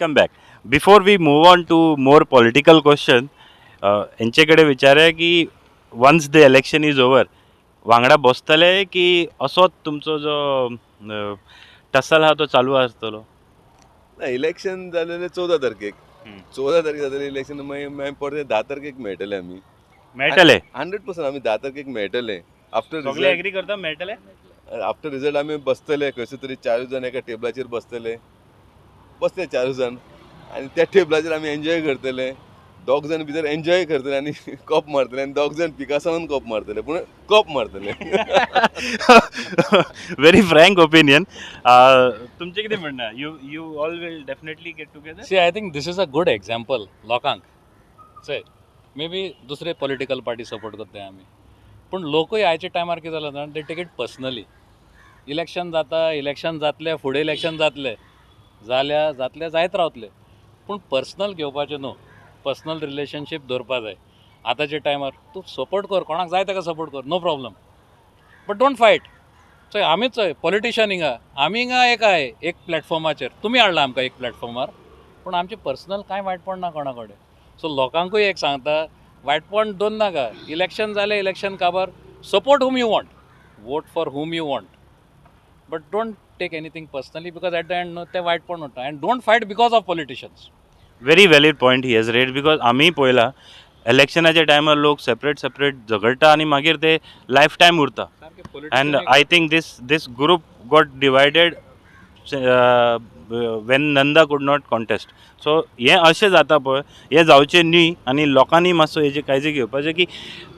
Welcome back. Before we move on to more political question, यांच्याकडे विचारूया की once the election is over वांगडा बसतले की असोच तुमचो जो टसल हा तो चालू आसतलो? ना इलेक्शन जालेले 14 तारखेक. 14 तारीख जातले इलेक्शन, मागीर परत 10 तारखेक मेळटले आमी. मेळटले 100% आमी 10 तारखेक मेळटले. आफ्टर सगळे एग्री करता मेळटले? रिजल्ट आमी बसतले खंयसर तरी 4 जाण एका टेबलाचेर बसतले 4 जाण, आनी त्या टेबलाचेर आमी एन्जॉय करतले. 2 जाण भितर एन्जॉय करतले आनी कप मारतले, आनी 2 जाण पिकासावन कप मारतले, पूण कप मारतले. Very frank opinion. तुमचे कितें म्हणणं? You all will definitely get together? See, I think this is a good example. लोकांक चय मे बी दुसरे पॉलिटिकल पार्टी सपोर्ट करताय आमी, पूण लोकूय आयच्या टायमार कितें जालें ना, ते टेक इट पर्सनली. इलेक्शन जाता, इलेक्शन जातले, फुडें इलेक्शन जातले, जातले जायत रावतले, पूण पर्सनल घेवपाचें न्हू. पर्सनल रिलेशनशीप दवरपा जाय. आतांच्या टायमार तूं सपोर्ट कर, कोणाक जाय ताका सपोर्ट कर, no problem, but don't fight. चय आमीच चय पॉलिटिशियन आमी हिंगा एक प्लॅटफॉर्माचेर तुमी हाडला आमकां एक प्लॅटफॉर्मार, पूण आमचें पर्सनल कांय वायटपण ना कोणा कडेन. सो लोकांकूय एक सांगता, वायटपण दोन नाका. इलेक्शन जालें, इलेक्शन काबार support whom you want, vote for whom you want, but don't take anything personally, because at the end ते वायटपण उरता. And don't fight because of politicians. Very valid point he has red, because आम्ही पळयला इलेक्शनाच्या टायमार लोक separate झगडटा आनी मागीर ते life time उरता. And I think this group got divided Wien Nanda could not contest. So हें अशें जाता पळय, हें जावचें न्ही, आनी लोकांनी मातसो हेजी काळजी घेवपाचें की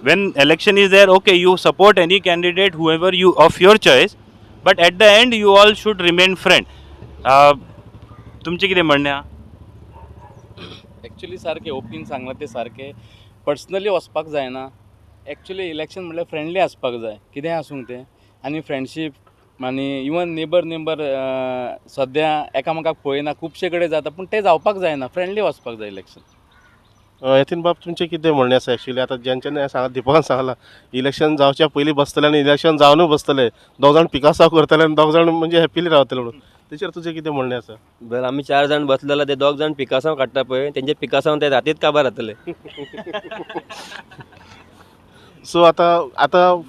when election is there, okay you support any candidate whoever you of your choice, but at the end you all should remain friend. तुमचें कितें म्हणणें आहा? एक्चुली सारकें ओपीन सांगलां तें सारकें. पर्सनली वचपाक जायना. एक्चुली इलेक्शन म्हणल्यार फ्रेंडली आसपाक जाय, कितेंय आसूं तें. आनी फ्रेंडशीप आनी इवन नेबर सद्या एकामेकाक पळयना, खुबशे कडेन जाता, पूण तें जावपाक जायना. फ्रेंडली वचपाक जाय इलेक्शन. यतीन बाब, तुमचें कितें म्हणणें आसा? एक्चुली आतां जेंच्यांनी सांगा, दिपकान सांगलां इलेक्शन जावच्या पयलीं बसतले आनी इलेक्शन जावनूय बसतले, 2 जाण पिकासांव करतले आनी 2 जाण म्हणजे हॅपिली रावतले म्हणून. तेचेर तुजें कितें म्हणणें आसा? बरं, आमी 4 जाण बसले जाल्यार ते 2 जाण पिकासांव काडटा पळय, तेंचे पिकासांव ते रातीच काबार जातले. सो आतां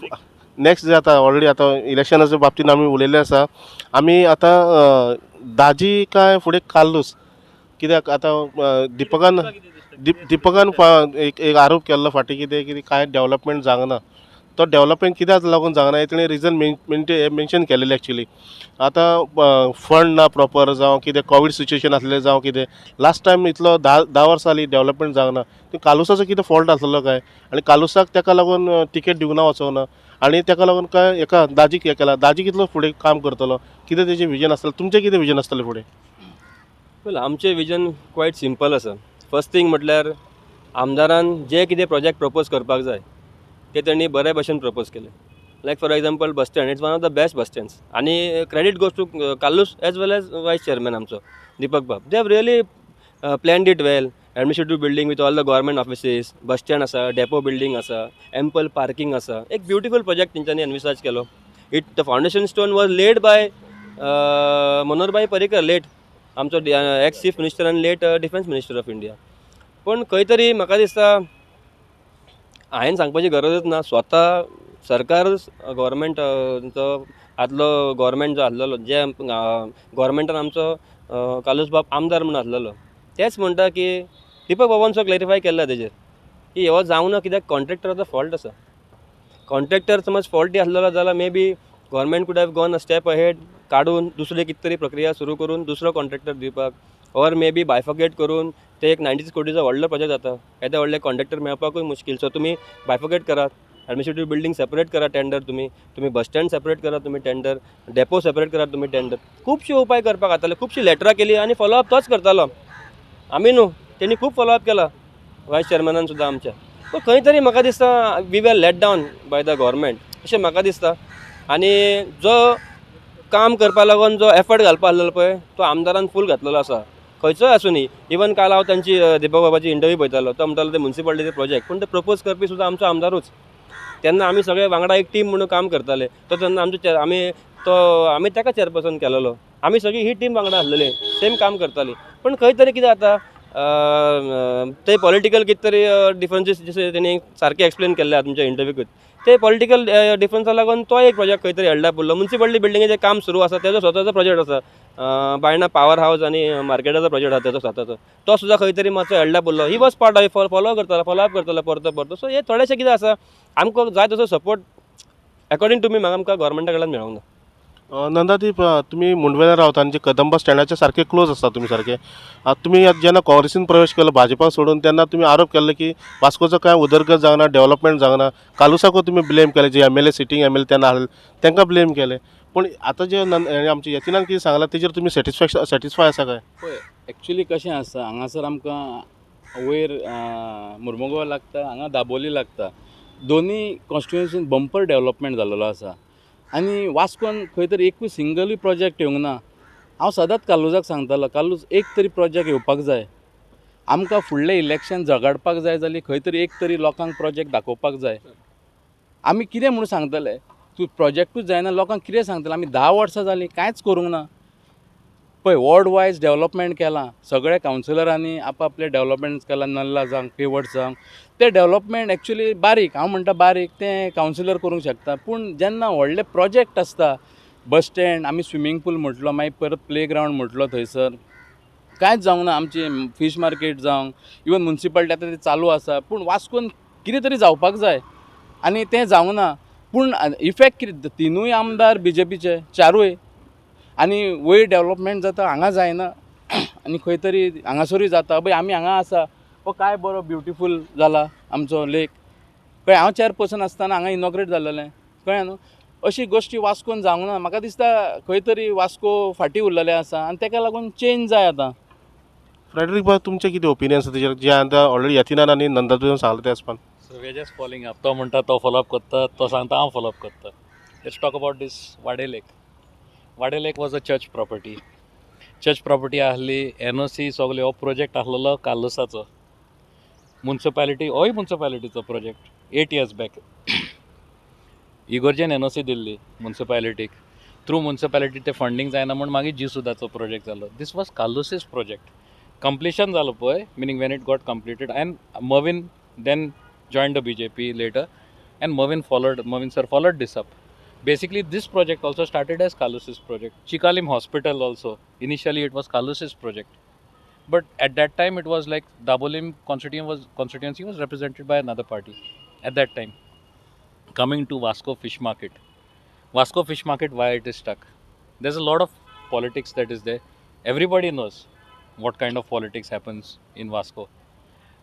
नेक्स्ट जे आतां ऑलरेडी आतां इलेक्शनाच्या बाबतींत आमी उलयल्ले आसा. आमी आतां दाजी काय फुडें काल्लूस, कित्याक आतां दिपकान एक आरोप केल्लो फाटीं कितें कांय डेवलपमेंट जावना. तो डेवलपमेंट कित्याक लागून जावना हें तेणें रिजन मेन्शन केलेलें. एक्चुली आतां फंड ना प्रॉपर, जावं कितें कोवीड सिच्युएशन आसलें, जावं कितें लास्ट टायम इतलो 10 वर्सां जालीं डेवलपमेंट जावना. कालुसाचो कितें फॉल्ट आसलेलो काय, आनी कालुसाक तेका लागून टिकेट दिवना वचोना, आनी तेका लागून काय एका दाजीक हें केलां. दाजी कितलो फुडें काम करतलो, कितें तेजें विजन आसतलें? तुमचें कितें विजन आसतलें फुडें? वेल, आमचें विजन क्वायट सिंपल आसा. फर्स्ट थिंग म्हटल्यार आमदारान जे कितें प्रोजेक्ट प्रपोज करपाक जाय ते तेणी बरे भशेन प्रपोज केले. Like for example bus stand, it's one of the best bus stands, आनी credit goes to Kallus as well as vice chairman आमचो Deepak Bab. They have really planned it well. Administrative building with all the government offices, bus stand आसा, depot building आसा, ample parking आसा. एक beautiful project तेंच्यांनी envisage केलो. The foundation stone was laid by Manoharbhai Parrikar, late आमचो ex chief minister आनी late defence minister of India. पूण खंय तरी म्हाका दिसता हांवें सांगपाची गरजच ना. स्वता सरकार गव्हर्मेंटचो आदलो गव्हर्मेंट जो आसलेलो, जे गव्हर्मेंटान आमचो कालूस बाब आमदार म्हणून आसलेलो, तेच म्हणटा की दीपक बाबांचो क्लॅरिफाय केला तेजेर की हो जावं ना, कित्याक कॉन्ट्रॅक्टराचो फॉल्ट आसा. कॉन्ट्रॅक्टर समज फॉल्टी आसलेलो जाल्यार may be government could have gone a step ahead, काडून दुसरी कितें तरी प्रक्रिया सुरू करून दुसरो कॉन्ट्रॅक्टर दिवपाक, ऑर मे बी बायफोकेट करून ते एक 90 कोटीचो व्हडलो प्रोजेक्ट जाता. येदे व्हडले कॉन्ट्रॅक्टर मेळपाकूय मुश्कील. सो तुमी बायफोकेट करात, एडमिनिस्ट्रेटिव्ह बिल्डींग सेपरेट करा टेंडर, तुम्ही बस स्टँड सेपरेट करा, तुम्ही टेंडर, डेपो सेपरेट करा, तुम्ही टेंडर. खुबशे उपाय करपाक जाताले, खुबशी लेटरां केली आनी फॉलोअप तोच करतालो. आमी न्हू, तेणी खूब फॉलोअप केला, वायस चेअरमॅनान सुद्दां आमच्या. पूण खंय तरी म्हाका दिसता we were let down by the government अशें म्हाका दिसता. आनी जो काम करपा लागून जो एफर्ट घालपा आसलेलो पळय तो आमदारान फूल घातलेलो आसा. खंयचोय आसूं न्ही, इवन काल हांव तांची दीपक बाबाची इंटरव्यू पळयतालो, तो म्हणटालो ते म्युनिसिपालिटीचे प्रोजेक्ट, पूण ते प्रपोज करपी सुद्दां आमचो आमदारूच. तेन्ना आमी सगळे वांगडा एक टीम म्हणून काम करताले. तो तेन्ना आमी ताका चेअरपर्सन केलेलो. आमी सगळी ही टीम वांगडा आसलेले, सेम काम करताली. पण खंय तरी कितें जाता, ते पॉलिटिकल कितें तरी डिफरन्सीस जशे तेणी सारके एक्सप्लेन केल्ले आहा तुमच्या इंटरव्यूक, ते पॉलिटिकल डिफरन्सा लागून तो एक प्रोजेक्ट खंय तरी हॅल्डाप उरलो. म्युन्सिपालिटी बिल्डिंगेचें काम सुरू आसा, तेजो स्वताचो प्रोजेक्ट आसा. बायणा पॉवर हावस आनी मार्केटाचो प्रोजेक्ट आसा तेजो स्वताचो, तो सुद्दां खंय तरी मातसो हॅल्डाप उरलो. He was part of follow करतालो, फॉलोअप करतालो परतो परतो. सो हे थोडेशें कितें आसा, आमकां जाय तसो सपोर्ट अकॉर्डिंग टू मी म्हाका आमकां गव्हर्मेंटा कडल्यान मेळोंक ना. नंदादीप, तुम्ही मुंडवेला रावता आणि जे कदंबा स्टँडाच्या सारखे क्लोज असता तुम्ही सारखे. तुम्ही जेन्ना काँग्रेसीन प्रवेश केलो भाजपा सोडून, तेन्ना तुम्ही आरोप केल्लो की वास्कोचो काय उदरगत जावना, डेव्हलपमेंट जावना. कालुसाको तुम्ही ब्लेम केले, जे M L A sitting M L A तेन्ना आसले तांकां ब्लेम केले. पण आतां जे आमच्या यतिनान कितें सांगलां तेजेर तुम्ही सॅटिस्फाय आसा काय? पळय एक्चुली कशें आसा, हांगासर आमकां वयर मुर्मुगांव लागता, हांगा दाबोली लागता. दोनी कॉन्स्टिट्युएन्सीन बंपर डेव्हलपमेंट जाल्लो आसा. आनी वास्कोन खंय तरी एकूय सिंगलूय प्रोजेक्ट येवंक ना. हांव सदांच कालुजाक सांगतालो, कालूज एक तरी प्रोजेक्ट येवपाक जाय. आमकां फुडलें इलेक्शन झगडपाक जाय जाल्यार खंय तरी एक तरी लोकांक प्रोजेक्ट दाखोवपाक जाय. आमी कितें म्हणून सांगतले, तूं प्रोजेक्टूच जायना लोकांक कितें सांगतले. आमी 10 वर्सां जालीं कांयच करूंक ना. पळय वॉर्ड वायज डेव्हलपमेंट केलां, सगळ्या कावन्सिलरांनी आपआपलें डेव्हलपमेंट केलां, नल्ला जावं पेवट जावं. तें डेव्हलपमेंट एक्चुली बारीक, हांव म्हणटा बारीक, तें कावन्सिलर करूंक शकता. पूण जेन्ना व्हडले प्रोजेक्ट आसता, बस स्टँड, आमी स्विमींग पूल म्हटलो, मागीर परत प्ले ग्रावंड म्हटलो थंयसर, कांयच जावंक ना. आमची फीश मार्केट जावं, इवन म्युन्सिपालिटी आतां ती चालू आसा, पूण वास्कोन कितें तरी जावपाक जाय आनी तें जावंक ना. पूण इफेक्ट कितें, तिनूय आमदार BJPचे, चारूय, आनी वयर डेव्हलपमेंट जाता, हांगा जायना. आनी खंय तरी हांगासरूय जाता. पळय आमी हांगा आसा, हो काय बरो ब्युटिफूल जाला आमचो लेक. कळ्ळें, हांव चॅरपर्सन आसतना हांगा इनॉग्रेट जाल्लें, कळ्ळें न्हू. अशी गोश्टी वास्कोन जावंक ना. म्हाका दिसता खंय तरी वास्को फाटीं उरलेलें आसा आनी ताका लागून चेंज जाय आतां. फ्रेडरीक भाई, तुमचें कितें ओपिनियन आसा तेजेर, जे आतां ऑलरेडी यतिनान आनी नंदादीपान सांगलें त्या हिसपान? So we just following up. तो म्हणटा तो फॉलोअप करता, तो सांगता हांव फॉलोअप करता. Let's talk about these Vade lake. Vade lake was a church property. Church property आहली, NOC सगळे हो प्रोजेक्ट आसलेलो कालुसाचो. म्युन्सिपालिटी, होय म्युन्सिपालिटीचो प्रोजेक्ट 8 years बॅक. इगोर्जेन NOC दिल्ली म्युन्सिपालिटीक. थ्रू म्युन्सिपालिटी ते फंडींग जायना म्हूण मागीर G सुदाचो प्रोजेक्ट जालो. This was Kallus's project. Completion जालो पळय, meaning when it got completed, and Mervin then joined the BJP later, and Mervin sir followed this up. Basically, this project also started as Kalusis project. Chikalim Hospital also, initially it was Kalusis project. But at that time, it was like Dabolim constituency was represented by another party at that time. Coming to Vasco Fish Market. Vasco Fish Market, why it is stuck? There's a lot of politics that is there. Everybody knows what kind of politics happens in Vasco.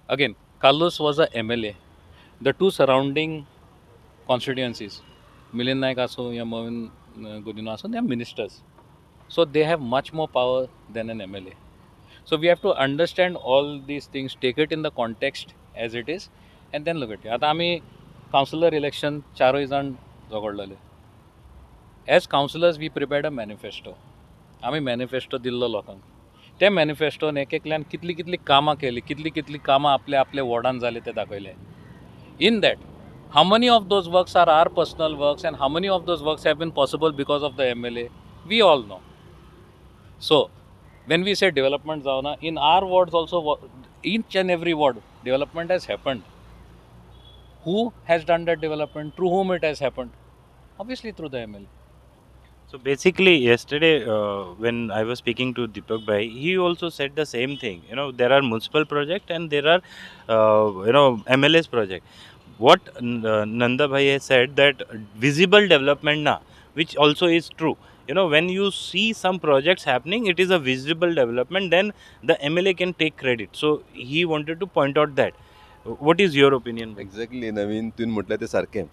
Again, Kalus was a MLA. The two surrounding constituencies, Milind Naik aso ya Mervin Godino aso, they are ministers. So they have much more power than an MLA. So we have to understand all these things, take it in the context as it is, and then look at it. आता आम्ही councillor election चारोय जाण झगडलेले. As councillors we prepared a manifesto. आम्ही manifesto दिल्लो लोकांक. त्या मॅनिफेस्टोन एकल्यान कितली कितली कामां केली, कितली कितली कामां आपल्या आपल्या वॉर्डान जाले ते दाखयले. In that, how many of those works are our personal works and how many of those works have been possible because of the MLA, we all know. So, when we say development zauna, in our wards also, each and every ward, development has happened. Who has done that development? Through whom it has happened? Obviously through the MLA. So basically, yesterday when I was speaking to Deepak Bhai, he also said the same thing. There are municipal project and there are MLA's project. What Nanda Bhai has said, that visible development na, which also is true. When you see some projects happening, it is a visible development, then the MLA can take credit. So he wanted to point out that. What is your opinion? Exactly, नवीन तुवें म्हटलें तें सारकें,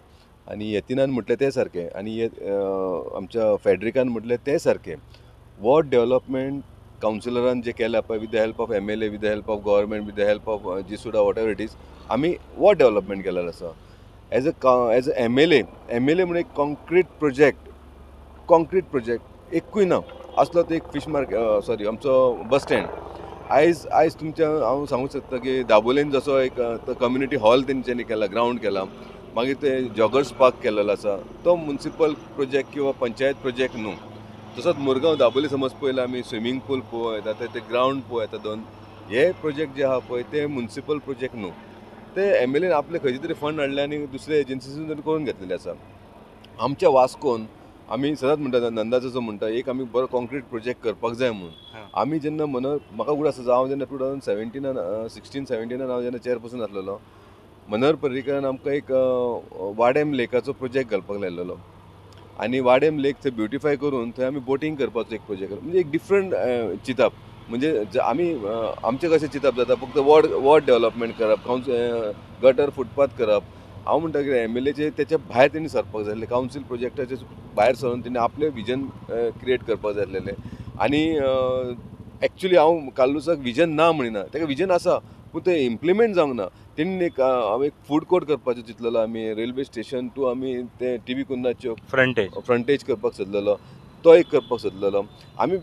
आनी यतिनान म्हटलें तें सारकें, आनी आमच्या फेडरिकान म्हटलें तें सारकें. वॉर्ड डेव्हलपमेंट कावन्सिलरान जें केलां पळय, with the help of MLA, with the help of government, with the help of G what ever it is, आमी वॉर्ड डेव्हलपमेंट केलेलो आसा. एज अ MLA म्हणून एक कॉन्क्रीट प्रोजेक्ट एकूय ना असलो. तो एक फीश मार्केट, आमचो बस स्टँड आयज तुमच्या हांव सांगूंक शकता की दाबोलेन जसो एक कम्युनिटी हॉल तेंच्यांनी केला, ग्रावंड केला, मागीर ते जॉगर्स पार्क केलेलो आसा. तो म्युन्सिपल प्रोजेक्ट किंवा पंचायत प्रोजेक्ट न्हू, तसोच मुरगांव दाबोली समज पळयलें आमी स्विमींग पूल पळयत आतां ते ग्रावंड पळयत दोन हे प्रोजेक्ट जे आहा पळय ते म्युनिसिपल प्रोजेक्ट न्हू ते एमएलएन आपले खंयचे तरी फंड हाडले आनी दुसरे एजन्सीसून करून घेतलेले आसा आमच्या वास्कोन आमी सदांच म्हणटा नंदाचो जो म्हणटा एक आमी बरो कॉन्क्रीट प्रोजेक्ट करपाक जाय म्हणून आमी जेन्ना म्हाका उगड आसा हांव जेन्ना 2017 हांव जेन्ना चेअरपर्सन आसलेलो मनोहर पर्रीकरान आमकां एक वाडेम लेकाचो प्रोजेक्ट घालपाक लायलेलो आनी वाडेम लेक थंय ब्युटिफाय करून थंय आमी बोटींग करपाचो एक प्रोजेक्ट म्हणजे एक डिफरंट चिंतप म्हणजे आमी आमचें कशें चिंतप जाता फक्त वॉर्ड डेव्हलपमेंट करप गटर फुटपाथ करप हांव म्हणटा की एमएलएचे तेच्या भायर तेणी सरपाक जाय आसलें कावन्सील प्रोजेक्टाचे भायर सरून तेणी आपलें विजन क्रिएट करपाक जाय आसलेलें आनी एक्चुली हांव काल्लुसाक विजन ना म्हणिना ताका विजन आसा पूण तें इम्प्लिमेंट जावंक ना तेणी हांव एक फूड कोर्ट करपाचो चिंतलेलो आमी रेल्वे स्टेशन टू आमी ते टी कुन्नाच्यो फ्रंटेज करपाक सोदलेलो तो एक करपाक सोदलेलो आमी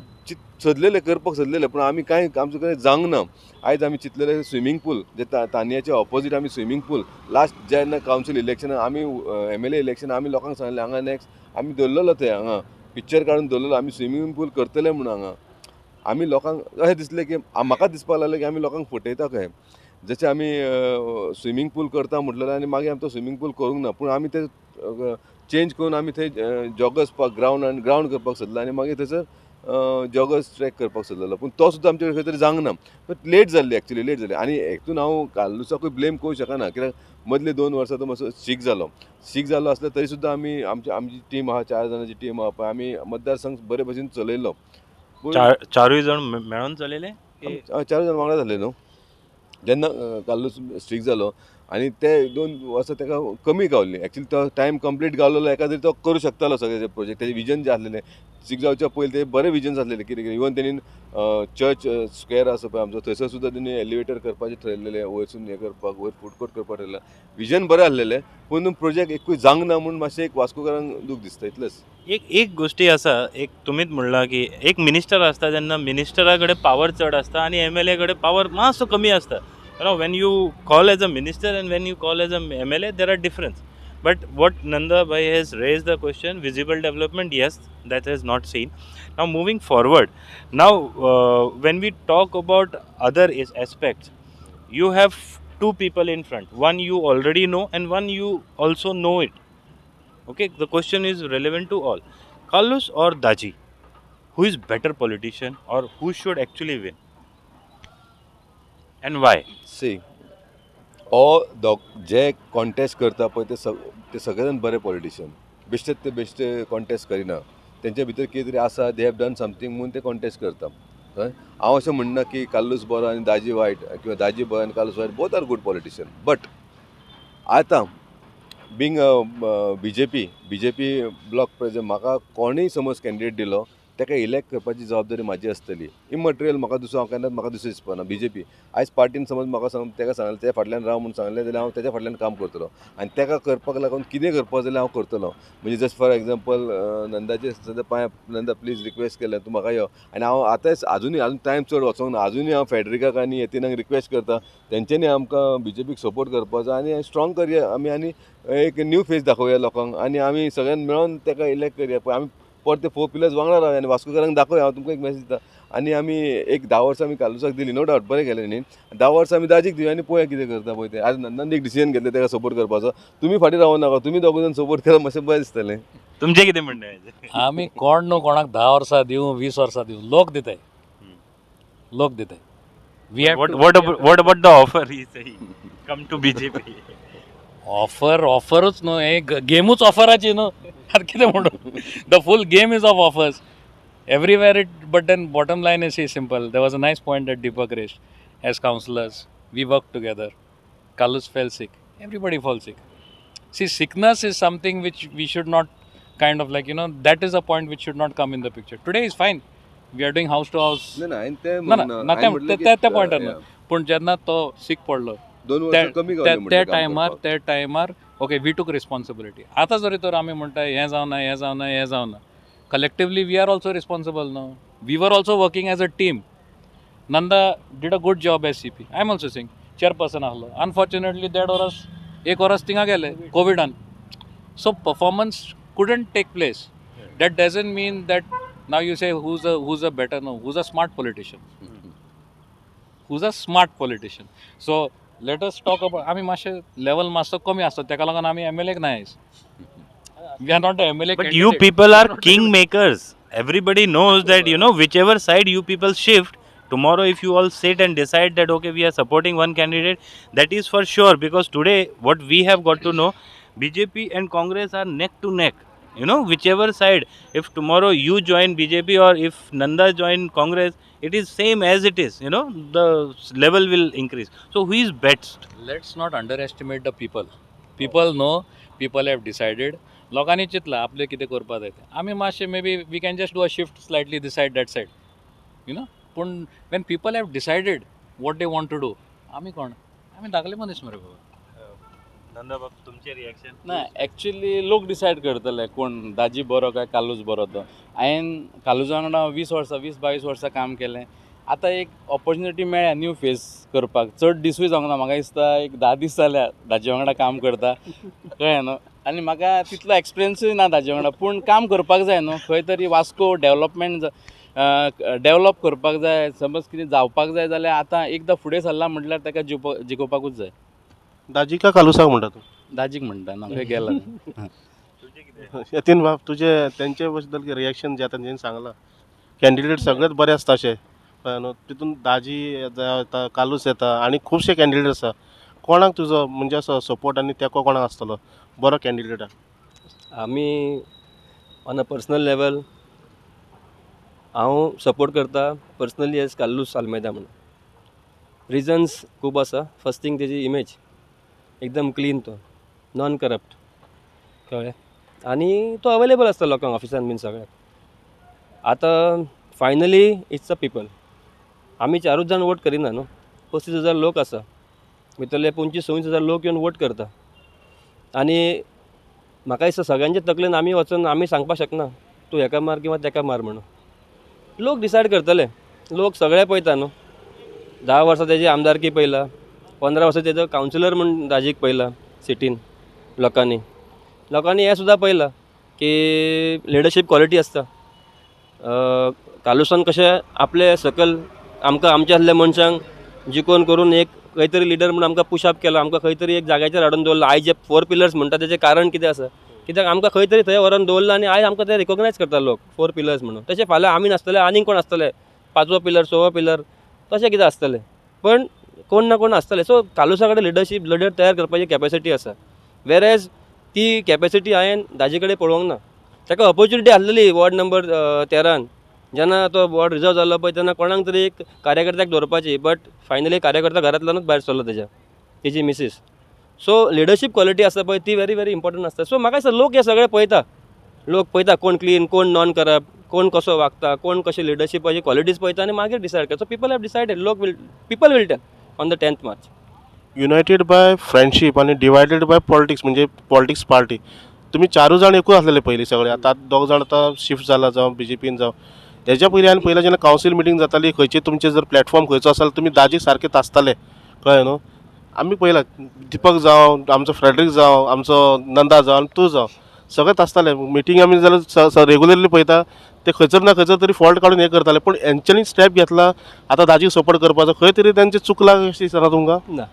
सोदलेले करपाक सोदलेले पूण आमी कांय आमचे कडेन जावंक ना आयज आमी चिंतलेले स्विमींग पूल जे तानियाच्या ऑपोजीट आमी स्विमींग पूल लास्ट जेन्ना कावन्सील इलेक्शन आमी एमएलए इलेक्शन आमी लोकांक सांगलें हांगा नेक्स्ट आमी दवरलेलो थंय हांगा पिक्चर काडून दवरलेलो आमी स्विमींग पूल करतले म्हणून हांगा आमी लोकांक अशें दिसलें की म्हाका दिसपाक लागलें की आमी लोकांक फटयता खंय जशें आमी स्विमींग पूल करता म्हटलें आनी मागीर आमी तो स्विमींग पूल करूंक ना पूण आमी ते चेंज करून आमी थंय जॉगर्स ग्रावंड करपाक सोदलो आनी मागीर थंयसर जॉगर्स ट्रॅक करपाक सोदलेलो पूण तो सुद्दां आमचे खंय तरी जावंक ना लेट जाल्ली एक्चुली लेट जाली आनी हेतून हांव काल्लुसाकूय ब्लेम करूं शकना कित्याक मदले 2 वर्सां तो मातसो सीक जालो आसल्यार तरी सुद्दां आमची टीम आहा 4 जाणांची टीम आहा पळय आमी मतदारसंघ बरे भशेन चलयलो चारूय जाण मेळून चलयले 4 जाण वांगडा जाले न्हू जेन्ना काल्लूस स्ट्रीक जालो आनी ते 2 वर्सां ताका कमी गावल्ली एक्चुली तो टायम कंप्लीट गावलेलो एका तरी तो करूं शकतालो सगळे प्रोजेक्ट तेजे विजन जे आसलेले स्ट्रीक जावच्या पयलीं ते बरे विजन्स आसलेले कितें इवन तेणी चर्च स्क्वेअर आसा पळय आमचो थंयसर सुद्दां तेणी एलिवेटर करपाचें ठरलेलें वयरसून हें करपाक वयर फूड कोर्ट करपाक ठरलेलें विजन बरें आसलेलें पूण प्रोजेक्ट एकूय जावंक ना म्हणून मातशें एक वास्कोकारांक दूख दिसता इतलेंच एक गोष्टी आसा एक तुमीच म्हणला की एक मिनिस्टर आसता जेन्ना मिनिस्टरा कडेन पावर चड आसता आनी एमएलए कडेन पावर मातसो कमी आसता when you call as a minister and when you call as a MLA there are difference but what Nanda bhai has raised the question visible development yes that has not seen now moving forward now when we talk about other aspects you have two people in front one you already know and one you also know it okay the question is relevant to all Kallus or Daji who is better politician or who should actually win and why C J contest करता पळय ते सगळे जाण बरे politician बेश्टेच ते बेश्टे contest Kareena तेंच्या भितर कितें तरी आसा दे हॅव डन समथींग म्हणून ते कॉन्टेस्ट करता कळ्ळें हांव अशें म्हणना की काल्लूस बरो आनी दाजी वायट किंवा दाजी बरो आनी काल्लूस वायट both are good politician but आतां बींग बीजेपी ब्लॉक प्रेजिडेंट म्हाका कोणूय समज कॅन्डिडेट दिलो ताका इलेक्ट करपाची जबाबदारी म्हाजी आसतली इमटेरियल म्हाका केन्नाच म्हाका दुसरें दिसपाना बीजेपी आयज पार्टीन समज म्हाका ताका सांगलें त्या फाटल्यान राव म्हणून सांगलें जाल्यार हांव तेच्या फाटल्यान काम करतलो आनी ताका करपाक लागून कितें करपाक जाल्यार हांव करतलो म्हणजे जस्ट फॉर एग्जाम्पल नंदाचे सद्या पांय नंदा प्लीज रिक्वेस्ट केलें तूं म्हाका यो आनी हांव आतां अजून टायम चड वचोंक ना अजुनूय हांव फेडरिकाक आनी येतिनाक रिक्वेस्ट करता तेंच्यांनी आमकां बीजेपीक सपोर्ट करपाचो आनी स्ट्रॉंग करया आमी आनी एक न्यू फेस दाखोवया लोकांक आनी आमी सगळ्यांनी मेळोन ताका इलेक्ट करया पळय आमी परते 4 पिलर्स वांगडा रावया आनी वास्कोकारांक दाखोवया हांव तुमकां एक मेसेज दिता आनी आमी एक 10 वर्सां आमी काल्लुसाक दिली नो डावट बरें केलें न्ही 10 वर्सां आमी दाजीक दिवया आनी पळोवया कितें करता पळय तें आज नंदान एक डिसिजन घेतलें ताका सपोर्ट करपाचो तुमी फाटीं रावं नाका तुमी दोग जाण सपोर्ट केल्यार मातशें बरें दिसतलें तुमचें कितें म्हणणें आहे आमी कोण न्हू कोणाक 10 वर्सां दिवं 20 वर्सां दिवं लोक दिताय we have what about the offer he saying come to BJP ऑफरूच न्हू हे गेमूच ऑफराची न्हू आतां कितें म्हणून the full game is of offers everywhere it but then bottom line is simple there was a nice point that Deepak raised as councillors we work together Kallus fell sick, everybody falls sick. See, sickness is something which we should not kind of like, that is a point which should not come in the picture. Today is fine. We are doing house to house. त्या पॉइंटार पूण जेन्ना तो sick पडलो त्या टायमार okay we टूक responsibility. आतां जरी तर आमी म्हणटा हें जावना collectively we are also responsible न्हू. We were also working as a team. Nanda did a good job as CP. I am also saying chairperson ahlo. Unfortunately, एक वरस थिंगा गेले कोविडान. So performance couldn't take place. That doesn't mean that Now you say who's a better, no, who's a smart politician? Who's a smart politician? So let us talk about, आम्ही मातशे level मातसो कमी आसता तेका लागून आम्ही MLA क नाय. We are not the MLA But candidate. you people are king makers. Everybody knows that, you know, whichever side you people shift, tomorrow if you all sit and decide that, okay, we are supporting one candidate, that is for sure. Because today, what we have got to know, BJP and Congress are neck to neck. You know, whichever side, if tomorrow you join BJP or if Nanda join Congress, it is same as it is. You know, the level will increase. So who is best? Let's not underestimate the people. People know, people have decided. लोकांनी चिंतला आपले कितें करपा जाय तें. आमी मातशे maybe we can just do a shift slightly this side that side. You know, पूण when people have decided what they want to do, आमी कोण? आमी धाकले मनीस मरे बाबा. नंदा बाब, तुमचे रिएक्शन? ना ॲक्च्युली लोक डिसायड करतले कोण दाजी बरो काय कालूस बरो तो. हांवें कालुजा वांगडा 20-22 वर्सां काम केलें. आतां एक ऑपॉर्च्युनिटी मेळ्ळ्या न्यू फेस करपाक. चड दिसूय जावंक ना. म्हाका दिसता एक 10 दीस जाल्या दाजी वांगडा काम करता, कळ्ळें न्हू. आनी म्हाका तितलो एक्सपिरियन्सूय ना दाजे वांगडा, पूण काम करपाक जाय न्हू. खंय तरी वास्को डेवलपमेंट डेवलप करपाक जाय. समज कितें जावपाक जाय जाल्यार आतां एकदां फुडें सरला म्हटल्यार ताका जिखोवपाकूच जाय. दाजी का कालुसाक म्हणटा तू? दाजीक म्हणटा ना खंय गेला. यतीन बाब, तुझे त्यांचे बद्दल रिएक्शन जे आता त्यांनी सांगला, कॅन्डिडेट सगळेच बरे असता अशे, कळ्ळें न्हू. तितून दाजी येता, कालूस येता आनी खुबशे कॅन्डिडेट आसा. कोणाक तुजो म्हणजे असो सपोर्ट आनी तेको कोणाक आसतलो बरो कॅन्डिडेटाक? आमी ऑन अ पर्सनल लेवल हांव सपोर्ट करता पर्सनली एज काल्लूस आल्मेदा म्हणून. रिजन्स खूब आसा. फर्स्ट थिंग तेजी इमेज एकदम क्लीन, तो नॉन करप्ट, कळ्ळें. आनी तो अवेलेबल आसता लोकांक ऑफिसान बीन सगळ्याक. आतां फायनली इट्स अ पीपल. आमी 4 जाण वोट करिना न्हू. 35,000 लोक आसा, भितरले 25-26,000 लोक येवन वोट करता. आनी म्हाका दिसता सगळ्यांचे तकलेन आमी वचून आमी सांगपाक शकना तूं हेका मार किंवा तेका मार म्हणून. लोक डिसायड करतले. लोक सगळे पळयता न्हू. 10 वर्सां तेजी आमदारकी पयला, 15 वर्सां तेजो कावन्सिलर म्हूण दाजीक पयला सिटीन लोकांनी. लोकांनी हें सुद्दां पळयलां की लिडरशीप क्वॉलिटी आसता. कालुसान कशें आपले सकल आमकां आमच्या आसल्या मनशांक जिकोवन करून एक खंय तरी लिडर म्हणून आमकां पुशअप केलो, आमकां खंय तरी एक जाग्याचेर हाडून दवरलो. आयज जे 4 पिलर्स म्हणटा तेजें कारण कितें आसा? कित्याक आमकां खंय तरी थंय व्हरोन दवरला आनी आयज आमकां ते रिकॉग्नायज करता लोक 4 पिलर्स म्हणून. तशें फाल्यां आमी नासतले आनीक कोण आसतले, 5वो पिलर 6वो पिलर तशें कितें आसतलें. पण कोण ना कोण आसतलें. सो कालुसा कडेन लिडरशीप लिडर तयार करपाची कॅपॅसिटी आसा. वेरएज ती कॅपॅसिटी हांवें दाजे कडेन पळोवंक ना. ताका ऑपॉर्च्युनिटी आसलेली वॉर्ड नंबर 13 जेन्ना तो वॉर्ड रिजर्व जाल्लो पळय तेन्ना कोणाक तरी एक कार्यकर्त्याक दवरपाची, बट फायनली कार्यकर्ता घरांतल्यानूच भायर सरलो तेजी मिसीस. सो लिडरशीप क्वॉलिटी आसा पळय ती व्हेरी व्हेरी इम्पॉर्टंट आसता. सो म्हाका दिसता लोक हे सगळे पळयता. लोक पळयता कोण क्लीन, कोण नॉन करप्ट, कोण कसो वागता, कोण कशी लिडरशिपाची क्वॉलिटीज पळयता आनी मागीर डिसायड करता. So people have decided. People will tell on the 10th March. United by friendship आणि डिवायडेड बाय पॉलिटिक्स म्हणजे पॉलिटिक्स पार्टी. तुम्ही 4 जाण एकूच असलेले पयलीं सगळे. आतां 2 जाण आतां शिफ्ट जाला जावं BJPन जावं. हेज्या पयलीं आनी पयलीं जेन्ना कावन्सील मिटींग जाताली खंयचे तुमचे जर प्लॅटफॉर्म खंयचो आसलो तुमी दाजी सारके तासताले, कळ्ळें न्हू. आमी पळयलां दिपक जावं, आमचो फ्रेडरीक जावं, आमचो नंदा जावं, तूं जावं, सगळे तासताले. मिटींग आमी जाल्यार रेगुलरली पळयता ते खंयसर ना खंयसर तरी फॉल्ट काडून हें करताले. पूण हेंच्यांनी स्टेप घेतला आतां दाजीक सपोर्ट करपाचो. खंय तरी तेंचें चुकलां अशें दिसना तुमकां? ना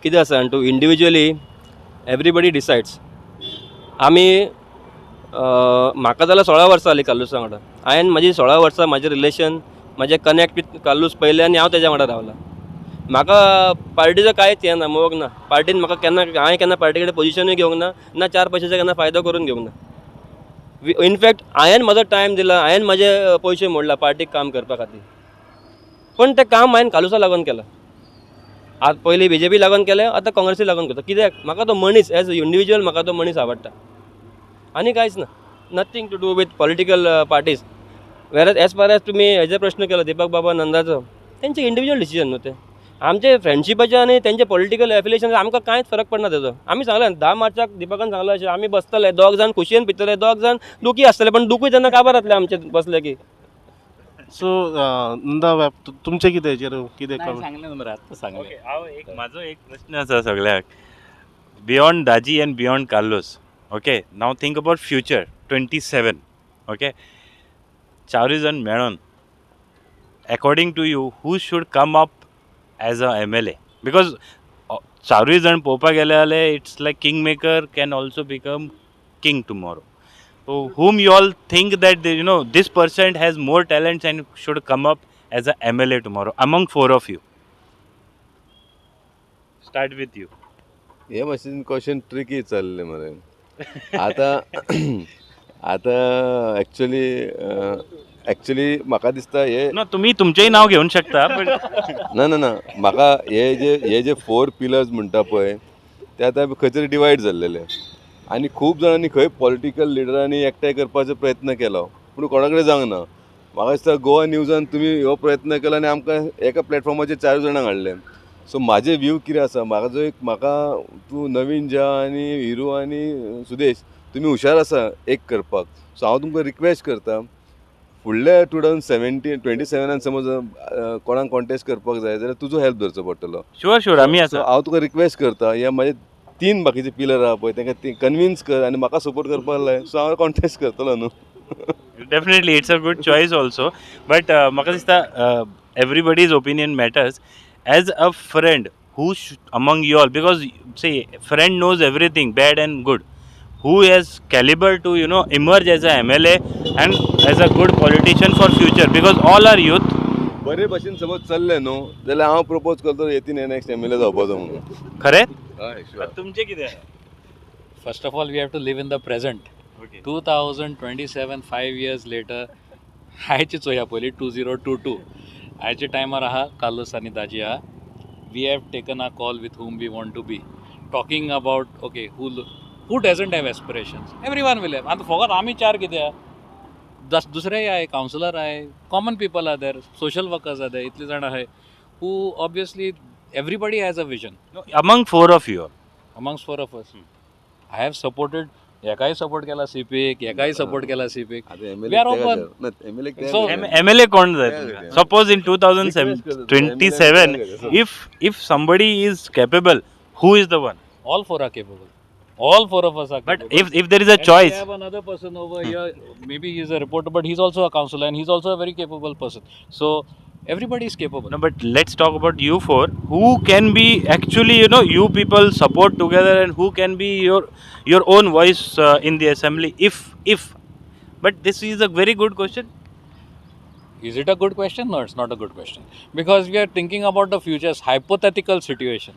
कितें आसा टू इंडिविज्युअली एवरीबडी डिसायड्स. आमी म्हाका जाल्यार 16 वर्सां जालीं कालुसा वांगडा. हांवें म्हाजी 16 वर्सां म्हाजें रिलेशन म्हाजें कनेक्ट विथ कालूस पयलें आनी हांव तेज्या वांगडा रावलां. म्हाका पार्टीचो कांयच हें ना, मोग ना. पार्टीन म्हाका केन्ना हांवें केन्ना पार्टी कडेन पोजिशनूय घेवंक ना, ना 4 पयशांचो केन्ना फायदो करून घेवंक ना. इनफॅक्ट हांवें म्हजो टायम दिला, हांवें म्हाजे पयशे मोडला पार्टीक काम करपा खातीर. पण तें काम हांवें कालुसा लागून केलां. आज पयलीं BJP लागून केलें, आतां काँग्रेसी लागून करता. कित्याक म्हाका तो मनीस एज अ इंडिविज्युअल म्हाका तो मनीस आवडटा आनी कांयच ना. Nothing to do with political parties. Whereas as far as तुमी हेजे प्रश्न केलो दीपक बाबा नंदाचो, तेंचे इंडिविज्युअल डिसिजन न्हू ते. आमचे फ्रेंडशिपाचे आनी तेंचे पॉलिटिकल एफिलिएशन आमकां कांयच फरक पडना तेजो. आमी सांगलें 10 मार्चाक दीपकान सांगलें अशें आमी बसतले 2 जाण खोशयेन भितरले, 2 जाण दुखी आसतले, पण दुखूय तेन्ना काबार जातले आमचे बसले की. सो नंदा बाब, तुमचें कितें हेजेर कितें नाही कमेंट? सांगलें मरे आतां सांगलें. ओके, हांव म्हाजो एक प्रश्न आसा सगळ्याक. Beyond Daji and beyond Carlos, okay, now think about future 27, okay. चारूय जण मेळोन according to you who should come up as a MLA? Because चारूय जण पळोवपाक गेले जाल्यार it's like king maker can also become king tomorrow. So whom you all think that this person has more talents and should come up as a MLA tomorrow among four of you? Start with you. हे मातशें question tricky चल्ले मरे आतां आतां actually म्हाका दिसता हे No, तुम्ही तुमचेही नाव घेऊन शकता पण ना म्हाका हे जे 4 पिलर्स म्हणटा पळय ते आतां खंय तरी डिवायड जाल्लेले आनी खूब जाणांनी खंय पॉलिटिकल लिडरांनी एकठांय करपाचो प्रयत्न केलो पूण कोणा कडेन जावंक ना. म्हाका दिसता गोवा न्यूजान तुमी हो प्रयत्न केलो आनी आमकां एका प्लॅटफॉर्माचेर 4 जाणांक हाडले. सो म्हाजे व्यू कितें आसा म्हाका तूं नवीन ज्या आनी हिरू आनी सुदेश तुमी हुशार आसा एक करपाक. सो हांव तुमकां रिक्वेस्ट करता फुडल्या 2027 समज कोणाक कॉन्टेस्ट करपाक जाय जाल्यार तुजो हेल्प धरचो पडटलो. शुअर आम्ही सो आसा. हांव तुका रिक्वेस्ट करता हे म्हाजे 3 बाकीचे पिलर आहा पळय तांकां ती कन्विन्स कर आनी म्हाका सपोर्ट करपाक लाय. सो हांव कॉन्टेस्ट करतलो न्हू. Definitely it's a good choice also, but म्हाका दिसता everybody's opinion matters. As a friend, who among you all, because say friend knows everything bad and good, who has caliber to emerge as a MLA and as a good politician for future, because all are youth. बरे भशेन समज चल्ले न्हू जाल्यार हांव propose करता येतीन next MLA जावपाचो म्हणून. खरे हय शुअर. तुमचे कितें? First of all we have to live in the present. 2027 5 years later आयची चोया पयली 2022 आयच्या टायमार आहा कार्लोस आनी दाजी आहा. We have taken a call with whom we want to be talking about okay who doesn't have aspirations. Every one will have. आतां फकत आमी 4 कितें आहा, दुसरेय आहे, कावन्सिलर आहे, common people are there, social workers are there, इतले जाण आहे who obviously everybody has a vision. Among four of you. Amongst 4 of us I have supported. एकाही सपोर्ट केला सीपीक, एकाही सपोर्ट केला सीपीक. We are open. So, MLA कोण जाय? Suppose in 2027 if somebody is capable, who is the one? all 4 are capable. All 4 of us are But capable. if there is a And choice, we have another person over here. Maybe he's a reporter, but he's also a counselor and he's also a very capable person. So everybody is capable. no, but let's talk about you four. Who can be actually, you people support together, and who can be your own voice in the assembly? If, but this is a very good question. Is it a good question? No, it's not a good question. Because we are thinking about the future's hypothetical situation.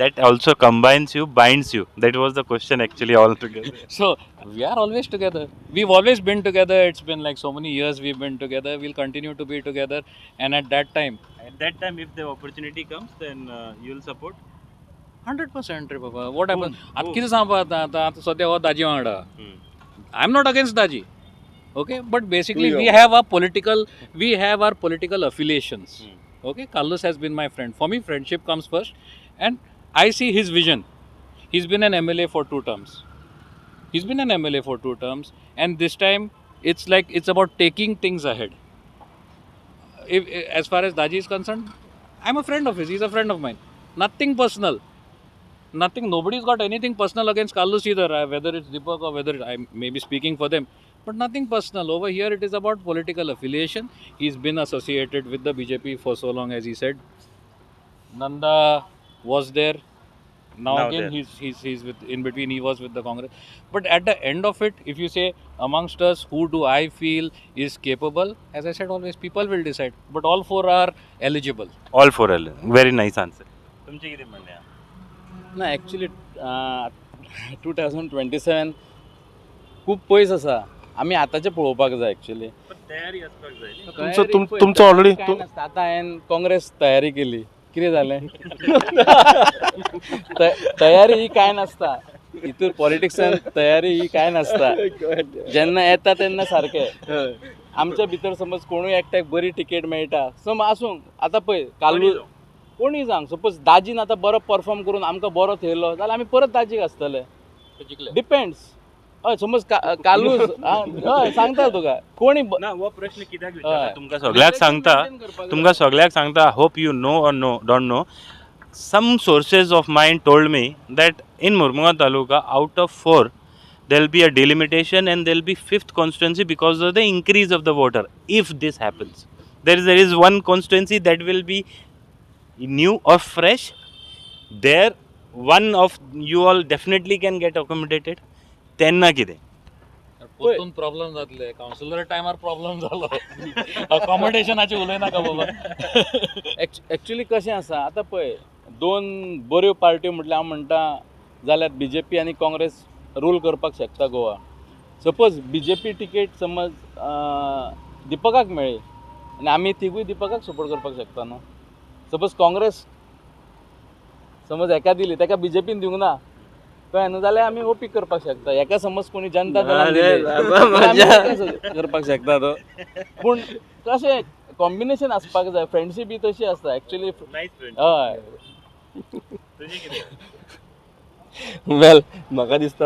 That also combines you, binds you. That was the question actually altogether. So we are always together. We've always been together. It's been like so many years we've been together. We'll continue to be together. And at that time, If the opportunity comes, then you'll support. 100% रे बाबा. What happens? आता कितें सांगपा आता सद्या हो दाजी वांगडा. I'm not against daji. Okay, but basically we have our political affiliations. Okay, Carlos has been my friend. For me, friendship comes first, and I see his vision. He's been an MLA for 2 terms. And this time it's about taking things ahead. As far as Daji is concerned, I'm a friend of his. He's a friend of mine. Nothing personal. Nobody's got anything personal against Carlos either. Whether it's Deepak or whether I may be speaking for them. But nothing personal. Over here it is about political affiliation. He's been associated with the BJP for so long, as he said. Nanda was there. Now again there. he's with, in between he was with the Congress. But at the end of it, if you say amongst us who do I feel is capable, as I said always, people will decide. But all 4 are eligible. All four. Very nice answer. तुमचे किती म्हणणे आहे? ना actually 2027 खूब पयस आसा. आमी आतांचें पळोवपाक जाय ॲक्च्युली. तयारी असपाक जाय. तुमचं already- काय नासता. आतां हांवें काँग्रेस तयारी केली. कितें जालें? तयारी ही काय नासता. हितूर पॉलिटिक्सान तयारी ही काय नासता. जेन्ना येता तेन्ना सारकें. आमच्या भितर समज कोणूय एकट्याक बरी टिकेट मेळटा सम आसूंक. आतां पळय कालू कोणीय सांग सपोज दाजीन आतां बरो परफॉर्म करून आमकां बरो थेयलो जाल्यार आमी परत दाजीक आसतले. डिपेंड्स. हय समज कालूच हय सांगता तुका कोणी ना हो प्रश्न कित्याक विचारला तुमकां सगळ्याक सांगता hope you know or no don't know. Some sources of mine told me that in Murmugao Taluka, out of 4, there will be a delimitation and there will be fifth constituency because of the increase of the voter. If this happens, there is one constituency that will be new or fresh. There one of you all definitely can get accommodated. त्यांना कितें पोतून problem जातले, councillor टायमार problem जालो, अकॉमोडेशनाचे उलयनाका बाबा. Actually कशें आसा आतां पळय, दोन बऱ्यो पार्ट्यो म्हटल्यार हांव म्हणटा जाल्यार BJP आनी काँग्रेस रूल करपाक शकता गोवा. सपोज BJP टिकेट समज दिपकाक मेळ्ळी आनी आमी तिगूय दिपकाक सपोर्ट करपाक शकता न्हू. सपोज काँग्रेस समज हेका दिली, ताका BJPन दिवंक ना, कळ्ळें न्हू, जाल्यार आमी ओपीक करपाक शकता. हेका समज कोणी जनता दलान करपाक शकता तो. पूण कशें कॉम्बिनेशन आसपाक जाय, फ्रेंडशीप बी तशी आसता ॲक्च्युली. हय, वेल म्हाका दिसता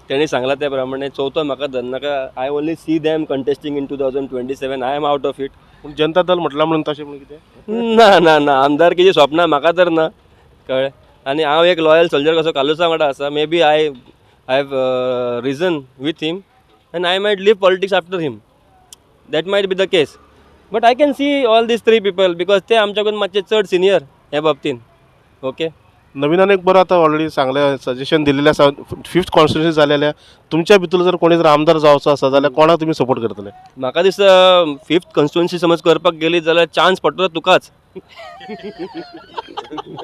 तेणी सांगला त्या प्रमाणे चवथो म्हाका धरनाका. I only see them contesting in 2027. I am out of it. पूण जनता दल म्हटला म्हणून तशें म्हणून कितें ना ना ना, आमदारकीची स्वप्नां म्हाका तर ना, कळ्ळें. आनी हांव एक लॉयल सोल्जर कसो कालुसा वांगडा आसा. May be I have risen with him and I might leave politics after him. That might be the case. But I can see all these 3 people because ते आमच्याकून मातशे चड सिनियर ह्या बाबतीन. ओके, नवीनान एक बरं आता ऑलरेडी चांगलें सजेशन दिलेलें आसा. 5th कॉन्स्टिट्युन्सी जालेल्या तुमच्या भितर जर कोणी जर आमदार जावचो आसा जाल्यार कोणाक तुमी सपोर्ट करतले? म्हाका दिसता 5th कॉन्स्टिट्युन्सी समज करपाक गेली जाल्यार चान्स पडटलो तुकाच.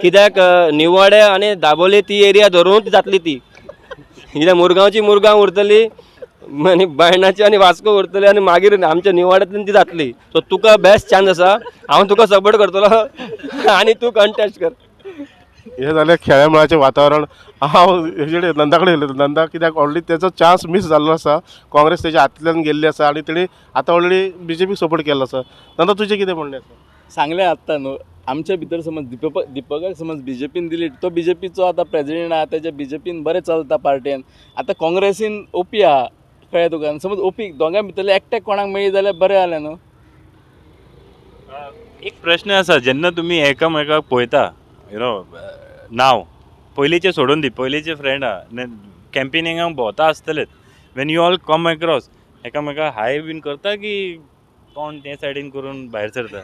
कित्याक निवाड्या आनी दाबोळे ती एरिया धरून ती जातली ती. कित्याक मुरगांवची मुरगांव उरतली आनी बायणाची आनी वास्को उरतली आनी मागीर आमच्या निवाड्यांतल्यान ती जातली. सो तुका बेस्ट चान्स आसा. हांव तुका सपोर्ट करतलो आनी तूं कंटेस्ट कर. हे जालें खेळ्या वातावरण. हांव हेजे नंदा कडेन उलयता. नंदा कित्याक ऑलरेडी तेचो चान्स मिस जाल्लो आसा. काँग्रेस तेच्या हातल्यान गेल्ली आसा आनी तेणी आतां ऑलरेडी BJP सपोर्ट केल्लो आसा. नंदा तुजें कितें म्हणणें आसा? सांगलें आत्तां न्हू, आमच्या भितर समज दिपकाक समज BJPन दिली, तो BJPचो आतां प्रेजिडेंट आहा, तेच्या BJPन बरें चलता पार्टीन. आतां काँग्रेसीन ओपी आहा, कळ्ळें तुका. समज ओपी दोगां भितरले एकट्याक कोणाक मेळ्ळी जाल्यार बरें जालें न्हू. एक प्रश्न आसा, जेन्ना तुमी एकामेकाक पळयता, यु नो, नाव पयलींचे सोडून दी, पयलींचे फ्रेंड आहा, कॅम्पेनिंगाक भोंवता आसतलेच, when you all come across एकामेकाक हाय बीन करता की तोंड ते सायडीन करून भायर सरता?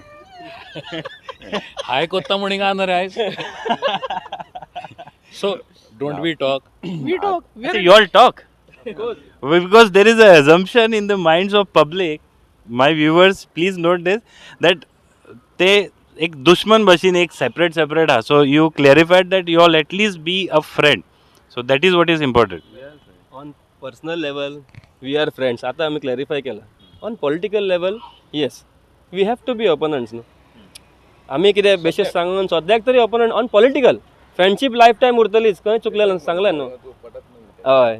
हाय कोत्ता म्हणून काय ना रे आयज. So don't we talk. You all talk because there is a assumption in the minds of public. My viewers, please note this, that they एक दुश्मन भशेन एक सेपरेट आहा. So you clarified that you all at least be a friend. So that is what is important. On personal level we are friends. आतां आमी clarify केला. On political level yes we have to be opponents न्हू. आमी कितें बेशेस सांगून सद्याक तरी opponent. On political friendship lifetime उरतलीच. खंय चुकलें सांगलें न्हू. हय.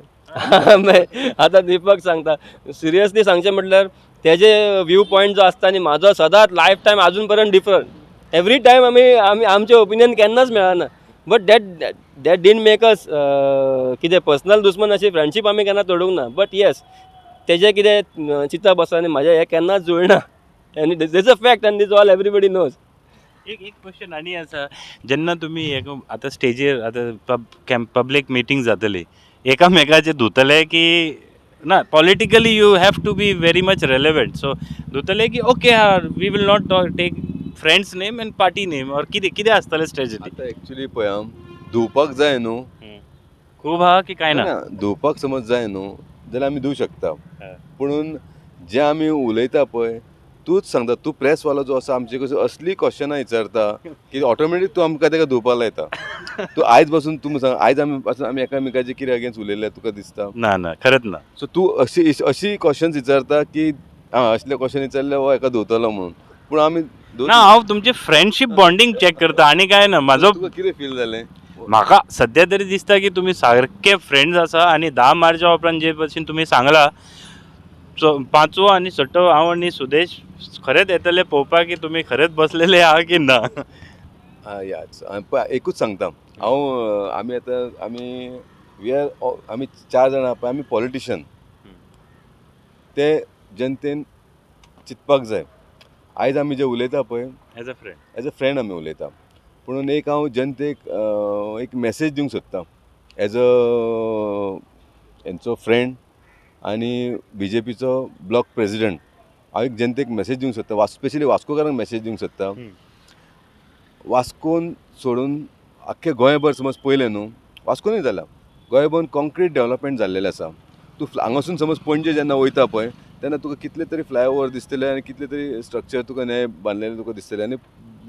आतां दिपक सांगता सिरियसली सांगचें म्हटल्यार तेजे व्यू पॉयंट जो आसता आनी म्हाजो सदांच लायफ टायम आजून पर्यंत डिफरंट. एवरी टायम आमी आमचें ओपिनियन केन्नाच मेळना. But that didn't make us कितें पर्सनल दुश्मन अशी फ्रेंडशीप आमी केन्ना तोडूंक ना. बट येस तेजें कितें चिंता बसता आनी म्हाजें हें केन्नाच जुळना. Any this a fact and this all everybody knows. एक क्वेश्चन आनी आसा, जेन्ना तुमी आतां स्टेजीर आतां पब्लीक मिटींग जातली, एकामेकाचे धुतले की ना, politically you have to be very much relevant. So धुतले की okay we will not take friends name and party name or कितें आसतलें स्ट्रेटजी? आतां एक्चुली पळय धुवपाक जाय न्हू, खूब आहा की काय ना? धुवपाक समज जाय न्हू जाल्यार आमी धुवं शकता. पुणून जें आमी उलयता पळय तूंच सांगता. तूं प्रेसवालो जो आसा आमचे कशी असली क्वेश्चनां विचारता की ऑटोमॅटीक तूं आमकां तेका धुवपाक लायता. तूं आयज पासून तुमी सांग, आयज आमी एकामेकाचे कितें अगेन्स्ट उलयल्या तुका दिसता? ना खरेंच ना. सो तूं अशी क्वेश्चन्स विचारता की असले क्वेश्चन विचारले हो एका धुवतलो म्हणून. पूण आमी ना, हांव तुमचे फ्रेंडशीप बॉन्डिंग चॅक करता आनी काय ना. म्हाजो तुका कितें फील जालें? म्हाका सद्या तरी दिसता की तुमी सारके फ्रेंड्स आसा. आनी 10 मार्चा उपरांत जे भशेन तुमी सांगला, सो 5वो आनी 6वो हांव आनी सुदेश खरेंच येतले पळोवपाक की तुमी खरेंच बसलेले आहा की ना. याच एकूच सांगता हांव. आमी आमी 4 जाणां पळय, आमी पॉलिटिशियन. ते जनतेन चिंतपाक जाय. आयज आमी जे उलयता पळय एज अ फ्रेंड आमी उलयता. पुणून एक हांव जनतेक एक मॅसेज दिवंक सोदता एज अ यांचो फ्रेंड आणि BJPचो ब्लॉक प्रेसिडेंट. हांव एक जनतेक मेसेज दिवंक सोदता, स्पेशली वास्कोकारांक मेसेज दिवंक सोदता. वास्कोन सोडून आख्खे गोंयभर समज पळयलें न्हू, वास्कोनूय जालां, गोंयभर कॉन्क्रीट डेव्हलपमेंट जाल्लेलें आसा. तूं हांगासून समज पणजे जेन्ना वयता पळय तेन्ना तुका कितले तरी फ्लायओवर दिसतले आनी कितले तरी स्ट्रक्चर तुका नये बांदलेले तुका दिसतले आनी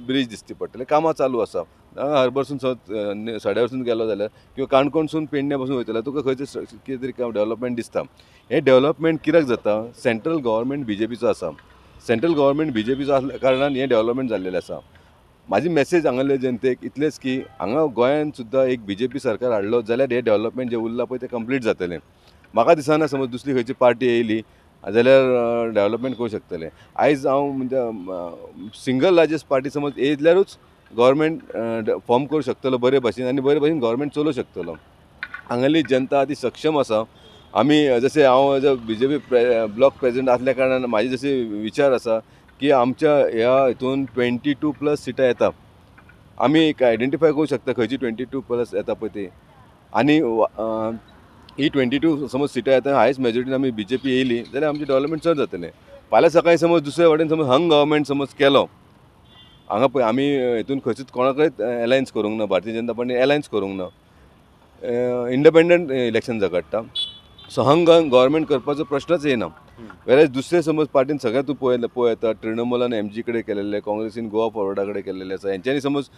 ब्रिज दिसती पडटले. कामां चालू आसा. हार्बरसून समज सड्यारसून गेलो जाल्यार किंवा काणकोणसून पेडण्या पासून वयतलो तुका खंयचे कितें तरी डेव्हलपमेंट दिसता. हें डेव्हलपमेंट कित्याक जाता? सेंट्रल गव्हर्मेंट BJPचो आसा. सेंट्रल गव्हर्मेंट BJPचो आसल्या कारणान हें डेव्हलपमेंट जाल्लेलें आसा. म्हाजी मेसेज हांगासरल्या जनतेक इतलेंच की हांगा गोंयांत सुद्दां एक BJP सरकार हाडलो जाल्यार हें डेव्हलपमेंट जें उरलां पळय तें कंप्लीट जातलें. म्हाका दिसना समज दुसरी खंयची पार्टी येयली जाल्यार डेव्हलपमेंट करूं शकतले. आयज हांव म्हणजे सिंगल लार्जस्ट पार्टी समज येयल्यारूच गव्हर्मेंट फॉर्म करूं शकतलो बरे भाशेन आनी बरे भाशेन गव्हर्मेंट चलोवंक शकतलो. हांगाली जनता ती सक्षम आसा. आमी जशें हांव as a BJP block president आसल्या कारणान म्हाजे जशे विचार आसा की आमच्या ह्या हितून 22+ सिटां येता. आमी एक आयडेंटिफाय करूं शकता खंयची 22+ येता पळय ती. आनी ही 22 समज सिटां येता हायस्ट मेजॉरिटीन आमी BJP येयली जाल्यार आमचें डेव्हलपमेंट चड जातलें. फाल्यां सकाळीं समज दुसरे वाटेन समज हंग गव्हर्मेंट समज केलो, हांगा पळय आमी हितून खंयचीच कोणाकडेच एलायन्स करूंक ना, भारतीय जनता पार्टीन एलायन्स करूंक ना, इंडिपेंडंट इलेक्शन झगडटा. सो हंग गव्हर्मेंट करपाचो प्रश्नच येना. वेरेज दुसरे समज पार्टीन सगळ्यात तूं पळयता तृणमूलान MG कडेन केलेले, काँग्रेसीन गोवा फॉरवर्डा कडेन केलेले आसा, हेंच्यांनी समज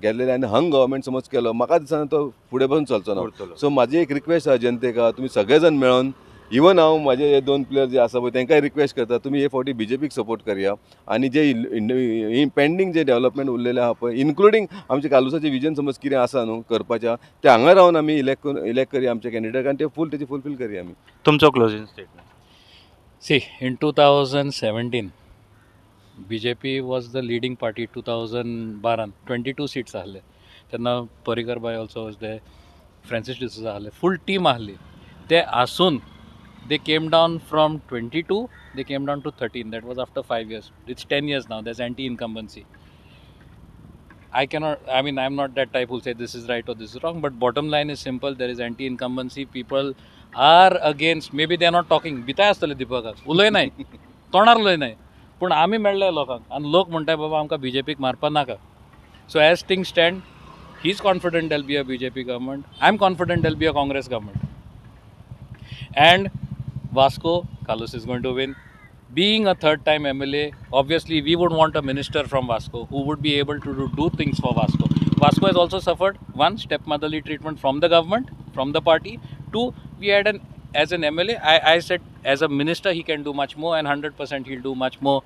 गेल्लेले आनी हंग गव्हर्मेंट समज केलो म्हाका दिसना तो फुडें पासून चलचो ना. सो म्हाजी एक रिक्वेस्ट आहा जनतेक तुमी सगळे जाण मेळोन इवन हांव म्हाजे हे 2 प्लेयर जे आसा पळय तांकांय रिक्वेस्ट करता तुमी हे फावटी BJPक सपोर्ट करया आनी जे पेंडींग जे डेव्हलपमेंट उरलेले आहा पळय इन्क्लुडींग आमचे कालुसाचें विजन समज कितें आसा न्हू करपाचें तें हांगा रावन आमी इलेक्ट करया आमचे कॅन्डिडेट आनी ते तेची फुलफील करया आमी. तुमचो closing statement. See, in 2017, BJP was the leading party. 2012 22 seats आहले. तेन्ना पर्रीकर बाय also was there, Francis D'Souza आहले, फूल टीम आहली. ते आसून they came down from 22, they came down to 13. That was after 5 years. It's 10 years now. There's anti-incumbency. I'm not that type who'll say this is right or this is wrong, but bottom line is simple. There is anti-incumbency. People are against, maybe they are not talking. बिताय आसतले दिपकाक, उलय नाही, तोंडार उलय नाही. पूण आमी मेळ्ळे लोकांक आनी लोक म्हणटाय बाबा आमकां BJPक मारपा नाका. So as things stand, he's confident there'll be a BJP government. I'm confident there'll be a Congress government. And Vasco, Carlos is going to win. Being a third-time MLA, obviously we would want a minister from Vasco who would be able to do things for Vasco. Vasco has also suffered, one, stepmotherly treatment from the government, from the party. Two, we had as an MLA, I said as a minister he can do much more, and 100% he'll do much more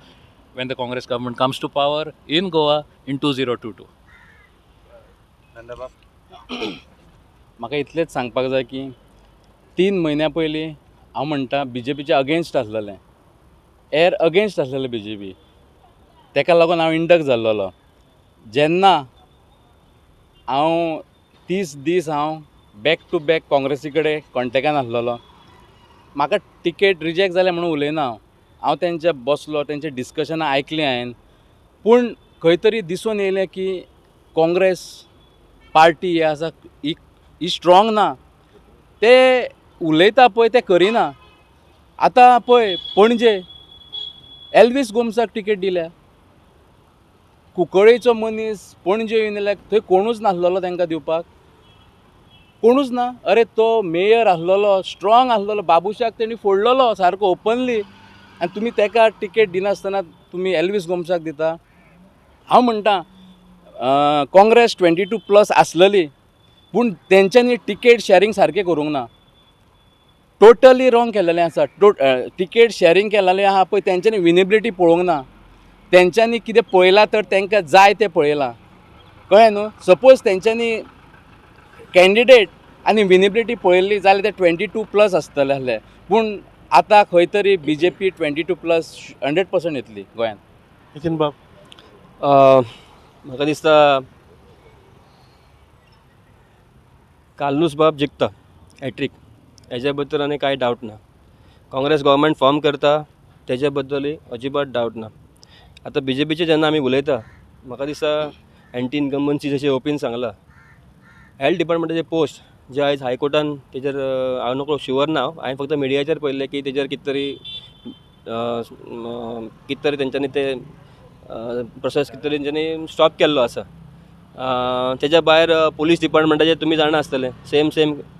when the Congress government comes to power in Goa in 2022. म्हाका इतलेंच सांगपाक जाय की 3 म्हयन्या पयलीं हांव म्हणटा BJPच्या against आसलेलें, अगेन्स्ट आसलेलें BJP. तेका लागून हांव इंडक्ट जाल्लोलो. जेन्ना हांव 30 दीस हांव बॅक टू बॅक काँग्रेसी कडेन कॉन्टेक्टान आसलेलो. म्हाका टिकेट रिजेक्ट जालें म्हणून उलयना हांव तेंचे बसलो, तेंचे डिस्कशनां आयकलीं हांवें. पूण खंय तरी दिसून येयलें की काँग्रेस पार्टी ही आसा ही स्ट्रॉंग ना. ते उलयता पळय ते करिना. आतां पळय पणजे एल्वीस गोमसाक टिकेट दिल्या. कुंकळ्ळेचो मनीस पणजे येवन येयल्यार थंय कोणूच नासलेलो तांकां दिवपाक, कोणूच ना. अरे तो मेयर आसलेलो, स्ट्रॉंग आसलेलो, बाबुशाक तेणी फोडलेलो सारको ओपनली, आनी तुमी ताका टिकेट दिनासतना तुमी एल्वीस गोमसाक दिता. हांव म्हणटा काँग्रेस 22+ आसलेली पूण तेंच्यांनी टिकेट शेअरिंग सारकें करूंक ना. टोटली रॉंग केलेलें आसा. टिकेट शेअरिंग केलेलें आहा पळय तेंच्यांनी विनेबिलिटी पळोवंक ना. तेंच्यांनी कितें पळयलां तर तांकां जाय तें पळयलां, कळ्ळें न्हू. सपोज तेंच्यांनी कॅन्डिडेट आनी विनेबिलिटी पळयल्ली जाल्यार ते 22+ आसतले आहले. पूण आतां खंय तरी BJP 22+ 100% येतली गोंयांत. नितीन बाब. म्हाका दिसता कालूस बाब जिखता हॅट्रीक, हेज्या बद्दल आनी कांय डावट ना. काँग्रेस गव्हर्मेंट फॉर्म करता तेज्या बद्दलूय अजिबात डावट ना. आतां BJPचे जेन्ना आमी उलयता म्हाका दिसता एंटी इनकम्बन्सी जशें ओपीन सांगलां, हेल्थ डिपार्टमेंटाचे पोस्ट जे आयज हायकोर्टान तेजेर हांव नकळो शुअर ना, हांवें फक्त मिडियाचेर पळयलें की तेजेर कित तरी तेंच्यांनी ते प्रोसेस कित तरी तेंच्यांनी स्टॉप केल्लो आसा. तेज्या भायर पुलीस डिपार्टमेंटाचेर तुमी जाणा आसतलें, सेम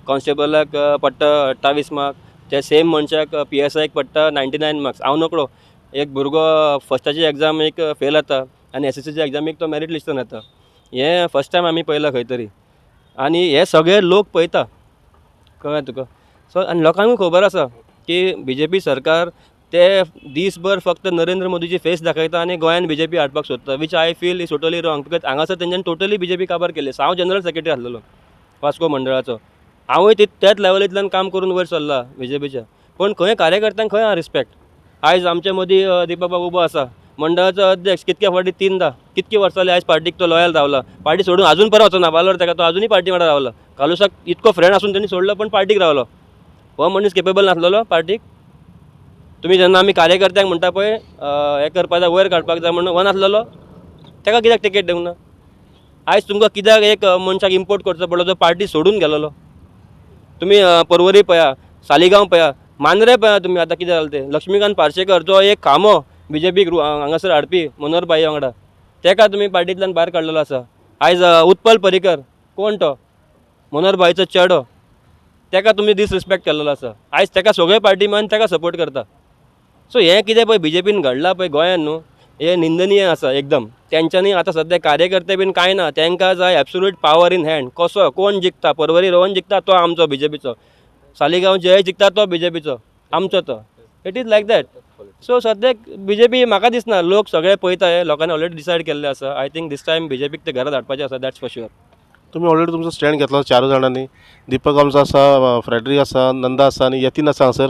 कॉन्स्टेबलाक पडटा 28 मार्क, त्या सेम मनशाक PSIक पडटा 99 मार्क्स. हांव नकळो एक भुरगो फस्टाची एग्जाम एक फेल जाता आनी SSCच्या एग्जामीक तो मेरीट लिस्टान येता. हें फस्ट टायम आमी पळयलां खंय तरी, आनी हे सगळे लोक पळयता, कळ्ळें तुका. सो आनी लोकांकूय खबर आसा की BJP सरकार ते दीसभर फक्त नरेंद्र मोदीची फेस दाखयता आनी गोंयान BJP हाडपाक सोदता, which I feel is totally wrong. Because हांगासर तेंच्यांनी टोटली BJP काबार केली. हांव जनरल सेक्रेटरी आसलेलो वास्को मंडळाचो, हांवूय त्याच लेवलींतल्यान काम करून वयर सरला BJPच्या. पण खंय कार्यकर्त्यांक खंय आहा रिस्पेक्ट. आयज आमचे मदीं दीपक बाबू उबो आसा, मंडळाचो अध्यक्ष, कितके फावटी 3दा, कितकी वर्सां जाली आयज पार्टीक तो लॉयल रावला. पार्टी सोडून अजून परत वचना, वालोर ताका तो अजुनूय पार्टी वांगडा रावला. कालुसाक इतको फ्रेंड आसून तेणी सोडलो पण पार्टीक रावलो. हो मनीस केपेबल नासलेलो पार्टीक. तुमी जेन्ना आमी कार्यकर्त्यांक म्हणटा पळय हें करपाक जाय, वयर काडपाक जाय म्हणून, हो नासलेलो, ताका कित्याक टिकेट दिवंक ना. आयज तुमकां कित्याक एक मनशाक इम्पोर्ट करचो पडलो जो पार्टी सोडून गेलोलो. तुमी पर्वरी पळया, सालिगांव पळया, मांद्रे पळया, तुमी आतां कितें जालें तें. लक्ष्मीकांत पार्सेकर जो एक खामो BJP हांगासर हाडपी मनोहर भाई वांगडा, ताका तुमी पार्टींतल्यान भायर काडलेलो आसा. आयज उत्पल पर्रीकर कोण तो, मनोहर भाईचो चेडो, ताका तुमी डिसरिस्पेक्ट केल्लो आसा. आयज ताका सगळे पार्टी मेळून ताका सपोर्ट करता. सो हें कितें पळय BJPन घडलां पळय गोंयान न्हू, हें निंदनीय आसा एकदम. तेंच्यांनी आतां सद्या कार्यकर्ते बीन कांय ना, तांकां जाय एब्सोल्यूट पावर इन हँड. कसो कोण जिखता, पर्वरी रोहन जिखता तो आमचो BJPचो, सालिगांव जय जिखता तो BJPचो, आमचो तो. It is like that. So सद्याक BJP म्हाका दिसना, लोक सगळे पळयता, हे लोकांनी ऑलरेडी डिसायड केल्लें आसा. आय थिंक दीस टायम BJPक ते घरात हाडपाचें आसा, दॅट्स फॉर शुअर. तुम्ही ऑलरेडी तुमचो स्टँड घेतला 4 जाणांनी. दीपक आमचो आसा, फ्रेडरीक आसा, नंदा आसा आनी यतीन आसा हांगासर.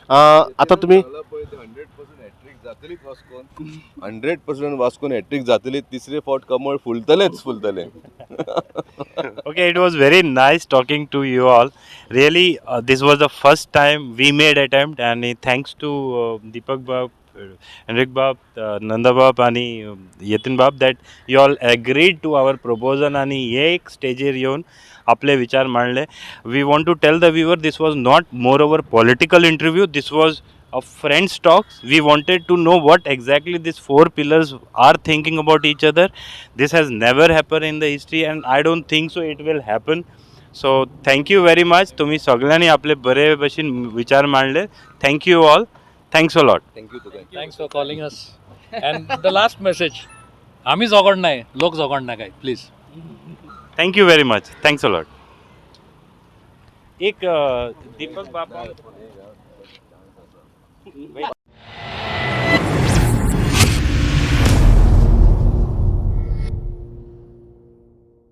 आतां तुमी 100% हॅट्रिक जातलीच वास्कोन, 100% वास्कोन हॅट्रिक जातली. तिसरे फावट कमळ फुलतले. Okay, it was very nice talking to you all. Really, this was the first time we made attempt, and thanks to Deepak Bab, Henrik Bab, Nanda Bab, and Yatin Bab that you all agreed to our proposal and हे एक स्टेजीर येऊन आपले विचार मांडले. We want to tell the viewer this was not moreover political interview. This was a friends talks. We wanted to know what exactly these 4 pillars are thinking about each other. This has never happened in the history, and I don't think so it will happen. So thank you very much. तुम्ही सगळ्यांनी आपले बरे भशेन विचार मांडले. Thank you all. Thanks a lot. Thank you Tuka. Thanks for calling us. And the last message, आम्ही झगड नाही, लोक झगड नाकाय please. Thank you very much. Thanks a lot. एक दीपक बाबा